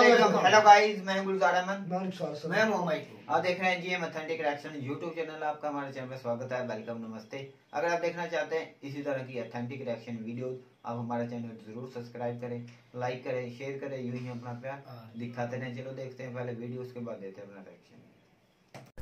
Hello guys, मैं हूं गुलजार अहमद। मैं मोहम्मद। आप देख रहे हैं GM authentic reaction YouTube channel. आपका हमारे चैनल में स्वागत है, वेलकम, नमस्ते। अगर आप देखना चाहते हैं इसी तरह की ऑथेंटिक रिएक्शन वीडियोस, आप हमारे चैनल को जरूर सब्सक्राइब करें, लाइक करें, शेयर करें। यूं ही अपना प्यार दिखाते रहें। चलो देखते हैं पहले वीडियो, उसके बाद देते हैं अपना रिएक्शन।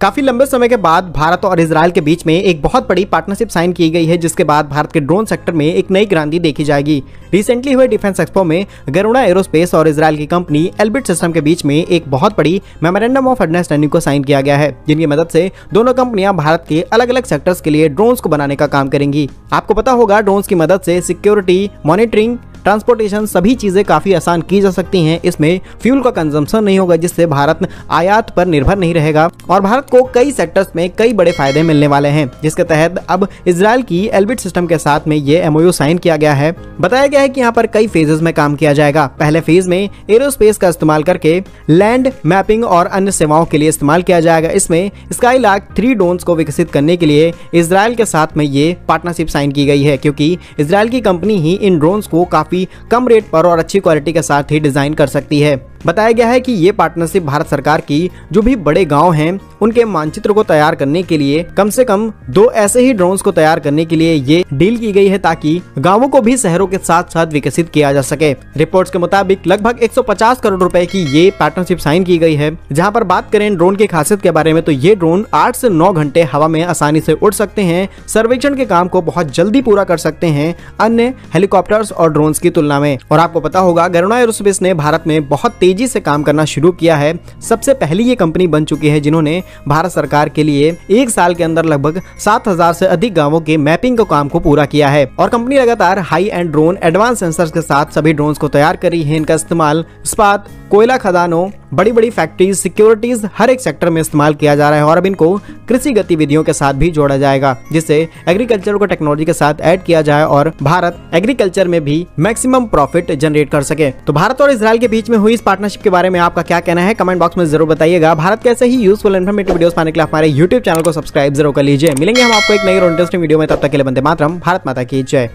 काफी लंबे समय के बाद भारत और इजराइल के बीच में एक बहुत बड़ी पार्टनरशिप साइन की गई है, जिसके बाद भारत के ड्रोन सेक्टर में एक नई क्रांति देखी जाएगी। रिसेंटली हुए डिफेंस एक्सपो में गरुड़ा एरोस्पेस और इजराइल की कंपनी एल्बिट सिस्टम के बीच में एक बहुत बड़ी मेमोरेंडम ऑफ अंडरस्टैंडिंग को साइन किया गया है, जिनकी मदद से दोनों कंपनियां भारत के अलग अलग सेक्टर्स के लिए ड्रोन्स को बनाने का काम करेंगी। आपको पता होगा, ड्रोन्स की मदद से सिक्योरिटी, मॉनिटरिंग, ट्रांसपोर्टेशन सभी चीजें काफी आसान की जा सकती हैं। इसमें फ्यूल का कंजम्पशन नहीं होगा, जिससे भारत आयात पर निर्भर नहीं रहेगा और भारत को कई सेक्टर्स में कई बड़े फायदे मिलने वाले हैं, जिसके तहत अब इजराइल की एल्बिट सिस्टम के साथ में ये एमओयू साइन किया गया है। बताया गया है कि यहाँ पर कई फेजेस में काम किया जाएगा। पहले फेज में एरोस्पेस का इस्तेमाल करके लैंड मैपिंग और अन्य सेवाओं के लिए इस्तेमाल किया जाएगा। इसमें स्काईलार्क 3 ड्रोन्स को विकसित करने के लिए इजराइल के साथ में ये पार्टनरशिप साइन की गई है, क्योंकि इजराइल की कंपनी ही इन ड्रोन्स को काफी कम रेट पर और अच्छी क्वालिटी के साथ ही डिजाइन कर सकती है। बताया गया है कि ये पार्टनरशिप भारत सरकार की जो भी बड़े गांव हैं उनके मानचित्र को तैयार करने के लिए कम से कम 2 ऐसे ही ड्रोन्स को तैयार करने के लिए ये डील की गई है, ताकि गांवों को भी शहरों के साथ साथ विकसित किया जा सके। रिपोर्ट्स के मुताबिक लगभग 150 करोड़ रुपए की ये पार्टनरशिप साइन की गई है। जहां पर बात करें ड्रोन की खासियत के बारे में, तो ये ड्रोन 8 से 9 घंटे हवा में आसानी से उड़ सकते हैं, सर्वेक्षण के काम को बहुत जल्दी पूरा कर सकते हैं अन्य हेलीकॉप्टर्स और ड्रोन्स की तुलना में। और आपको पता होगा, गरुड़ा एरोस्पेस ने भारत में बहुत तेजी से काम करना शुरू किया है। सबसे पहली ये कंपनी बन चुकी है जिन्होंने भारत सरकार के लिए 1 साल के अंदर लगभग 7000 से अधिक गांवों के मैपिंग के काम को पूरा किया है। और कंपनी लगातार high and drone, advance sensors के साथ सभी ड्रोन्स को तैयार कर रही है। इनका इस्तेमाल इस्पात, कोयला खदानों, बड़ी बड़ी फैक्ट्रीज, सिक्योरिटीज, हर एक सेक्टर में इस्तेमाल किया जा रहा है। और अब इनको कृषि गतिविधियों के साथ भी जोड़ा जाएगा, जिससे एग्रीकल्चर को टेक्नोलॉजी के साथ ऐड किया जाए और भारत एग्रीकल्चर में भी मैक्सिमम प्रॉफिट जनरेट कर सके। तो भारत और इजराइल के बीच में हुई इस पार्टनरशिप के बारे में आपका क्या कहना है, कमेंट बॉक्स में जरूर बताइएगा। भारत के ऐसे ही यूजफुल इन्फॉर्मेटिव वीडियोस पाने के लिए हमारे यूट्यूब चैनल को सब्सक्राइब जरूर कर लीजिए। मिलेंगे हम आपको एक नई और इंटरेस्टिंग वीडियो में, तब तक के लिए वंदे मातरम। भारत माता की जय।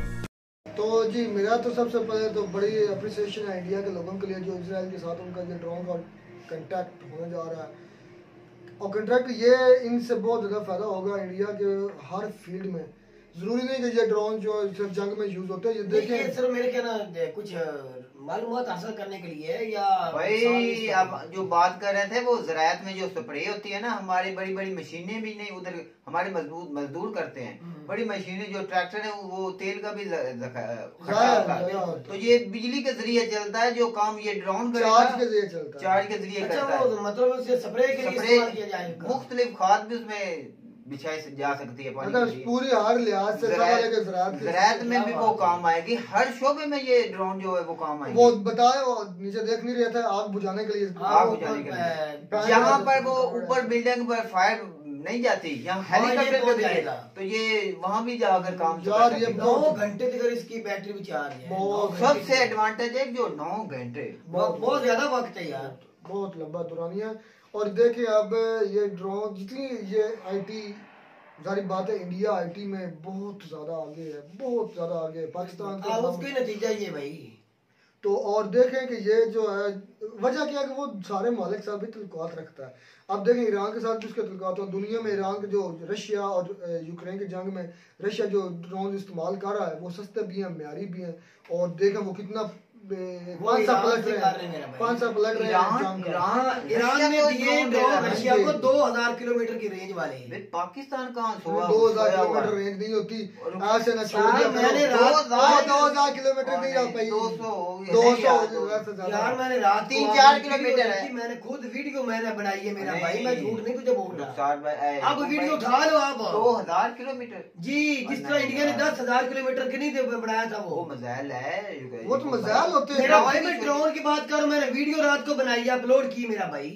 तो जी, मेरा तो सबसे पहले तो बड़ी अप्रिसिएशन है इंडिया के लोगों के लिए, जो इजराइल के साथ उनका जो ड्रोन का कंट्रैक्ट होने जा रहा है। और कंट्रैक्ट ये इनसे बहुत ज़्यादा फायदा होगा इंडिया के हर फील्ड में। जरूरी नहीं कि ये ड्रोन जो सिर्फ जंग में यूज होते हैं। ये देखें सर, मेरे क्या ना कुछ मालूमात हासिल करने के लिए या भाई, अब जो बात कर रहे थे वो ज़राअत में जो स्प्रे होती है ना, हमारी बड़ी बड़ी मशीनें भी नहीं, उधर हमारे मजदूर करते हैं। बड़ी मशीनें, जो ट्रैक्टर है वो तेल का भी तो ये बिजली के जरिए चलता है। जो काम ये ड्रोन चार्ज के जरिए चलता है, चार्ज के जरिए करता है। मतलब उससे स्प्रे के लिए इस्तेमाल किया जाएगा। मुख्तलिफ खाद भी उसमें बिछाई जा सकती है, मतलब पूरी हर लिहाज से ज़राअत में भी वो काम आएगी। हर शोबे में ये ड्रोन जो है वो काम आएगी। वो बताए, वो नीचे देख नहीं रहे थे, आग बुझाने के लिए, आग बुझाने के लिए। यहाँ पर वो ऊपर बिल्डिंग पर फायर नहीं जाती, यहाँ हेलीकॉप्टर जाएगा, तो ये वहाँ भी जाकर काम यार। ये 9 घंटे तक इसकी बैटरी भी चार्ज है। सबसे एडवांटेज है जो 9 घंटे, बहुत ज्यादा वक्त है यार, बहुत लंबा दुरानी है। और देखिए, अब ये ड्रोन जितनी ये आईटी, सारी बात है, इंडिया आईटी में बहुत ज्यादा आगे है, बहुत ज्यादा आगे है पाकिस्तान का। उसका नतीजा ये भाई। तो और देखें कि ये जो है, वजह क्या है कि वो सारे मालिक साथ भी तल्लुकात रखता है। अब देखें, ईरान के साथ भी उसके तल्लुकात हैं। दुनिया में ईरान के जो रशिया और यूक्रेन की जंग में रशिया जो ड्रोन इस्तेमाल कर रहा है, वो सस्ते भी हैं, म्यारी भी हैं। और देखें वो कितना 5 साल पलट रहे हैं। ईरान ने दिए ड्रोन रशिया को 2000 किलोमीटर की रेंज वाले। पाकिस्तान कहाँ 2000 किलोमीटर रेंज नहीं होती, ऐसे ना छोड़ दिया। मैंने 2000 किलोमीटर नहीं जा पाई, 200 यार। मैंने रात 3-4 किलोमीटर है। मैंने खुद वीडियो मैंने बनाई है मेरा भाई, मैं झूठ नहीं तुझे बोल रहा। अब वीडियो उठा लो आप। 2000 किलोमीटर जी, जिस तरह इंडिया ने 10,000 किलोमीटर की नहीं बनाया था, वो मजाल है। वो तो मजाल होते हैं मेरा भाई। मैं ड्रोन की बात करूं, मैंने वीडियो रात को बनाई, अपलोड की मेरा भाई।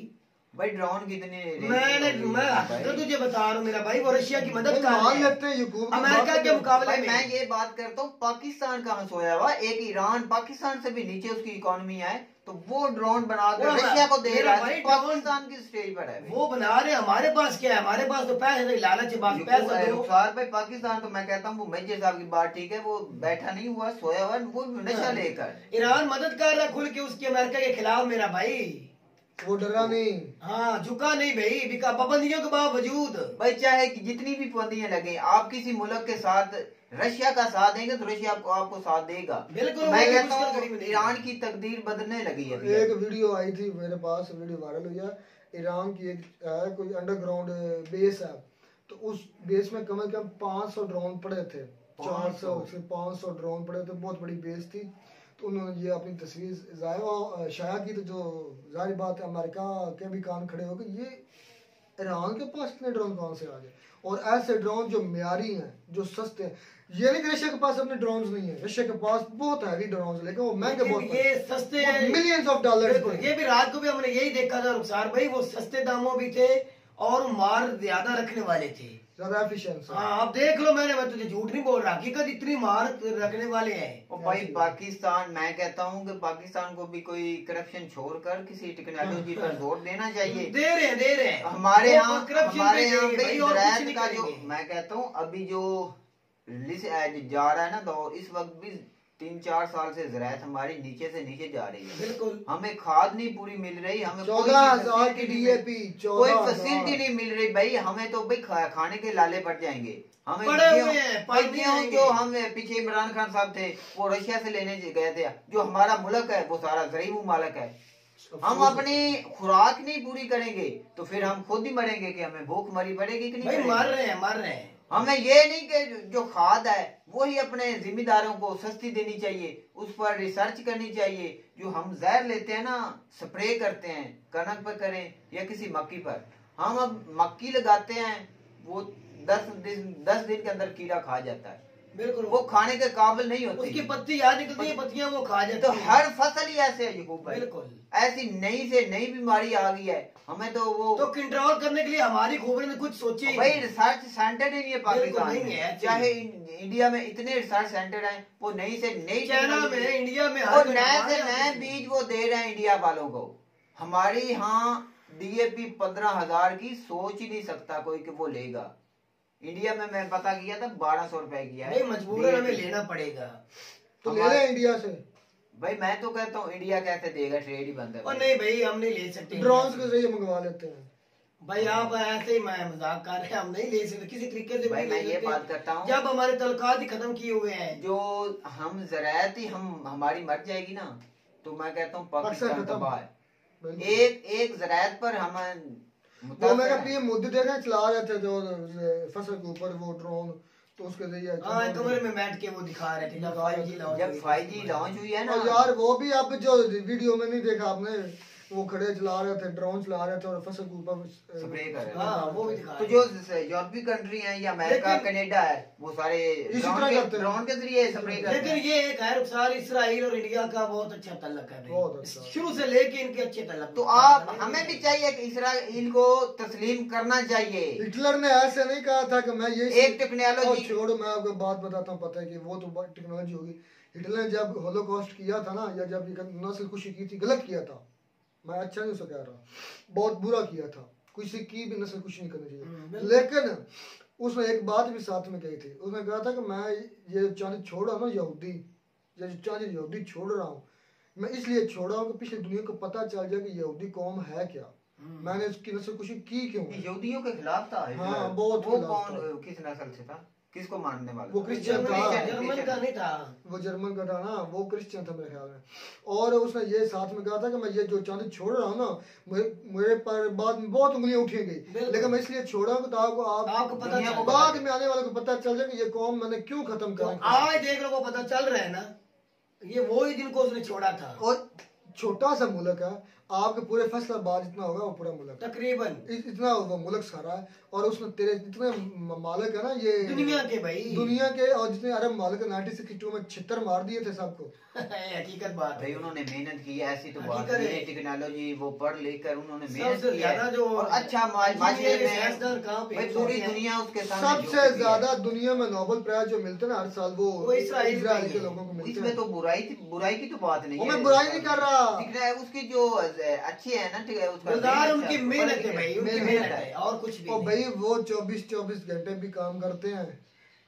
भाई ड्रोन कितने मैं तुझे बता रहा हूँ मेरा भाई, वो रशिया की मदद कर मान लेते हैं अमेरिका के मुकाबले में। मैं ये बात करता हूँ पाकिस्तान कहाँ सोया हुआ, एक ईरान पाकिस्तान से भी नीचे उसकी इकोनॉमी है, तो वो ड्रोन बनाकर रशिया को दे रहा है, पाकिस्तान की स्टेज पर है वो बना रहे। हमारे पास क्या है, हमारे पास तो पैसे, लालच पैसा। रुखसार भाई पाकिस्तान तो मैं कहता हूँ वो मेजर साहब की बात ठीक है, वो बैठा नहीं हुआ, सोया हुआ, वो नशा लेकर। ईरान मदद कर रहा खुल के उसकी अमेरिका के खिलाफ मेरा भाई, वो डरा नहीं, हाँ झुका नहीं भाई, बिका पाबंदियों के बावजूद। भाई चाहे कि जितनी भी पाबंदियां लगे, आप किसी मुल्क के साथ रशिया का साथ देंगे तो रशिया आपको साथ देगा। बिल्कुल। मैं कहता हूँ ईरान की तकदीर बदलने लगी है। एक वीडियो आई थी मेरे पास, वीडियो वायरल हुई है, ईरान की एक कोई अंडरग्राउंड बेस है, तो उस बेस में कम से कम 500 ड्रोन पड़े थे, 400 से 500 ड्रोन पड़े थे, बहुत बड़ी बेस थी। तो उन्होंने ये अपनी तस्वीर शाया की, तो जो जाहिर बात है अमेरिका के भी कान खड़े हो गए, ये ईरान के पास इतने ड्रोन कौन से आ गए, और ऐसे ड्रोन जो म्यारी हैं, जो सस्ते हैं। ये नहीं कि रशिया के पास अपने ड्रोन नहीं है, रशिया के पास बहुत हैवी ड्रोन, लेकिन वो महंगे बहुत, ये सस्ते हैं, मिलियंस ऑफ डॉलर। ये भी रात को भी हमने यही देखा था रुखसार भाई, वो सस्ते दामों भी थे और मार ज्यादा रखने वाले थे, ज्यादा एफिशिएंट। हाँ अब देख लो, मैं तुझे झूठ नहीं बोल रहा, हकीकत इतनी मार रखने वाले हैं। और भाई पाकिस्तान, मैं कहता हूँ कि पाकिस्तान को भी कोई करप्शन छोड़कर किसी टेक्नोलॉजी पर जोर देना चाहिए। दे रहे हैं हमारे यहाँ ज़राअत का जो, मैं कहता हूँ अभी जो जा रहा है ना, तो इस वक्त भी 3-4 साल से ज़राअत हमारी नीचे से नीचे जा रही है। बिल्कुल, हमें खाद नहीं पूरी मिल रही, हमें 14,000 की DAP, कोई फैसिलिटी नहीं मिल रही भाई, हमें तो भाई खाने के लाले पड़ जाएंगे। हमें गेहूं जो हम पीछे इमरान खान साहब थे वो रशिया से लेने गए थे, जो हमारा मुल्क है वो सारा ज़रीब मुमालक है, हम अपनी खुराक नहीं पूरी करेंगे तो फिर हम खुद ही मरेंगे कि हमें भूख मरी पड़ेगी कि नहीं? मर रहे हैं। हमें ये नहीं कि जो खाद है वो ही अपने जिम्मेदारों को सस्ती देनी चाहिए, उस पर रिसर्च करनी चाहिए। जो हम जहर लेते हैं ना, स्प्रे करते हैं, कनक पर करें या किसी मक्की पर, हम अब मक्की लगाते हैं, वो 10 दिन के अंदर कीड़ा खा जाता है, बिल्कुल वो खाने के काबिल नहीं होती, उसकी पत्ती याद निकलती है, पत्तियां वो खा जाती तो हर फसल ही ऐसे है यकूब भाई, बिल्कुल ऐसी नई से नई बीमारी आ गई है, हमें तो वो तो कंट्रोल करने के लिए हमारी खोपड़ी में कुछ सोचे। भाई रिसर्च सेंटर ही नहीं है पाकिस्तान नहीं है, चाहे इंडिया में इतने रिसर्च सेंटर हैं, वो नई से नई चाइना में, इंडिया में, और नए से नए बीज वो दे रहे हैं इंडिया वालों को। हमारी यहाँ DAP 15,000 की सोच ही नहीं सकता कोई कि वो लेगा। इंडिया में मैं पता किया था 1200 रुपए की है, मजबूरन हमें लेना पड़ेगा, तो ले ले इंडिया से। भाई मैं तो कहता हूँ इंडिया कैसे देगा, ट्रेड ही बंद है। और नहीं भाई हम नहीं ले सकते, ड्रोन के जरिए मंगवा लेते हैं। भाई आप ऐसे ही मैं मजाक कर रहे हैं, हम नहीं ले सकते किसी तरीके से। भाई मैं ये बात करता हूँ, जब हमारे तलकात ही खत्म किए हुए हैं, जो हम ज़राअत ही हमारी मर जाएगी ना, तो मैं कहता हूँ पाकिस्तान तबाह है। एक ज़राअत पर हम वो मेरा पीएम मोदी देखा चला रहे थे जो फसल के ऊपर वो ड्रोन, तो उसके जरिए कमरे में बैठ के वो दिखा रहे थे जब 5G लॉन्च हुई है ना यार, वो भी आप जो वीडियो में नहीं देखा आपने, वो खड़े चला रहे थे, ड्रोन चला रहे थे और फसल के ऊपर स्प्रे कर रहे थे। हाँ, वो भी दिखा। तो जो यूरोपीय कंट्री हैं या अमेरिका कनाडा है, वो सारे ड्रोन के जरिए स्प्रे करते हैं। लेकिन ये एक है रुखसार, इस्राइल और इंडिया का बहुत अच्छा तल्लक है, शुरू से लेके इनके अच्छे तल्लक। तो आप हमें भी चाहिए कि इस्राइल को तस्लीम करना चाहिए। हिटलर ने ऐसे नहीं कहा था कि मैं ये एक टेक्नोलॉजी छोड़ो, मैं आपको बात बताता हूँ, पता है कि वो तो टेक्नोलॉजी होगी। हिटलर ने जब होलोकॉस्ट किया था ना, या जब नस्ल खुशी की थी, गलत किया था, मैं अच्छा नहीं उसे कह रहा, बहुत बुरा किया था, किसी की भी नस्ल कुछ नहीं करनी चाहिए। लेकिन उसने एक बात भी साथ में कही थी, उसने कहा था कि मैं ये चांदी छोड़ रहा हूँ यहूदी, ये चांदी यहूदी छोड़ रहा हूँ, मैं इसलिए छोड़ रहा हूँ कि पिछली दुनिया को पता चल जाए कि यहूदी कौम है क्या, मैंने उसकी नस्ल कुशी की क्यों। यहूदियों के खिलाफ था। हाँ, बहुत। वो कौन किस नस्ल से था, किसको मानने वाला? वो क्रिश्चियन था, जर्मन का नहीं था, वो जर्मन का था ना, वो क्रिश्चियन था मेरे ख्याल में। और उसने ये साथ में कहा था कि मैं ये जो चांदी छोड़ रहा हूँ ना, मेरे पर बाद में बहुत उंगलियां उठेंगी, लेकिन मैं इसलिए छोड़ा हूँ कि आपको पता चले, बाद में आने वाले को पता चल जाए कि ये कौम मैंने क्यों खत्म करा। आज देख लो, पता चल रहा है ना, ये वो ही जिनको उसने छोड़ा था। और छोटा सा मुल्क है, आपके पूरे फैसलाबाद जितना होगा वो पूरा मुल्क तकरीबन इतना होगा मुल्क सारा है। और उसमें तेरे जितने मालिक है ना ये दुनिया के भाई, दुनिया के, और जितने अरब मालिक 1962 में 76 मार दिए थे सबको। हकीकत बात भाई, है, उन्होंने मेहनत की, ऐसी तो बात हकीकत नहीं है। है, टेक्नोलॉजी वो पढ़ लिख कर उन्होंने सबसे मेहनत की ज्यादा है जो और अच्छा माशरे में कहाँ पे भाई पूरी दुनिया उसके सामने सबसे ज्यादा दुनिया में नोबेल प्राइज जो मिलते हैं ना हर साल वो इजराइल के लोगों को मिलते इसमें हैं। तो बुराई की तो बात नहीं वो है, मैं बुराई नहीं कर रहा, दिख रहा है उसकी जो अच्छी है ना, ठीक है, उसका गुलजार उनकी मेहनत है भाई, उनकी मेहनत मेहनत है और कुछ भी और नहीं। भाई वो 24 घंटे भी काम करते हैं।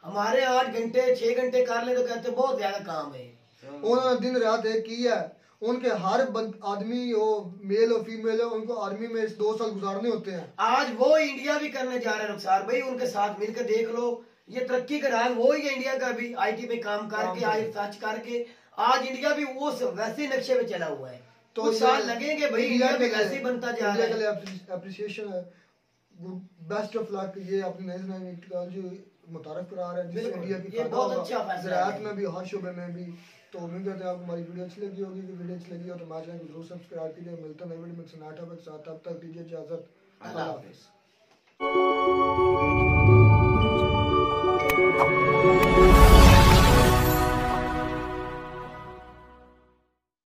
हमारे 8 घंटे 6 घंटे कर ले तो कहते बहुत ज्यादा काम है। उन्होंने दिन रात एक किया है। उनके हर आदमी हो, मेल और फीमेल है, उनको आर्मी में 2 साल गुजारने होते हैं। आज वो इंडिया भी करने जा रहे हैं रुखसार भाई, उनके साथ मिलकर देख लो, ये तरक्की का राज वो ही है इंडिया का भी, आईटी पे काम करके आज सर्च करके आज इंडिया भी वो वैसे नक्शे पे चला हुआ है। तो कुछ साल लगेंगे भाई, इंडिया भी वैसे ही बनता जा रहा है। अप्रिसिएशन है, बेस्ट ऑफ लक। ये अपनी नई टेक्नोलॉजी मुतारफ करा रहे हैं जिससे इंडिया की बहुत अच्छा फैसला है। ज़राअत में भी, हर शोबे में भी। तो उम्मीद करते हैं आपको हमारी वीडियो अच्छी लगी होगी। कि वीडियो अच्छी लगी हो तो हमारे चैनल को जरूर सब्सक्राइब कीजिए। मिलते हैं नई वीडियो में एक नए टॉपिक के साथ, तब तक दीजिए इजाजत। अल्लाह हाफिज़।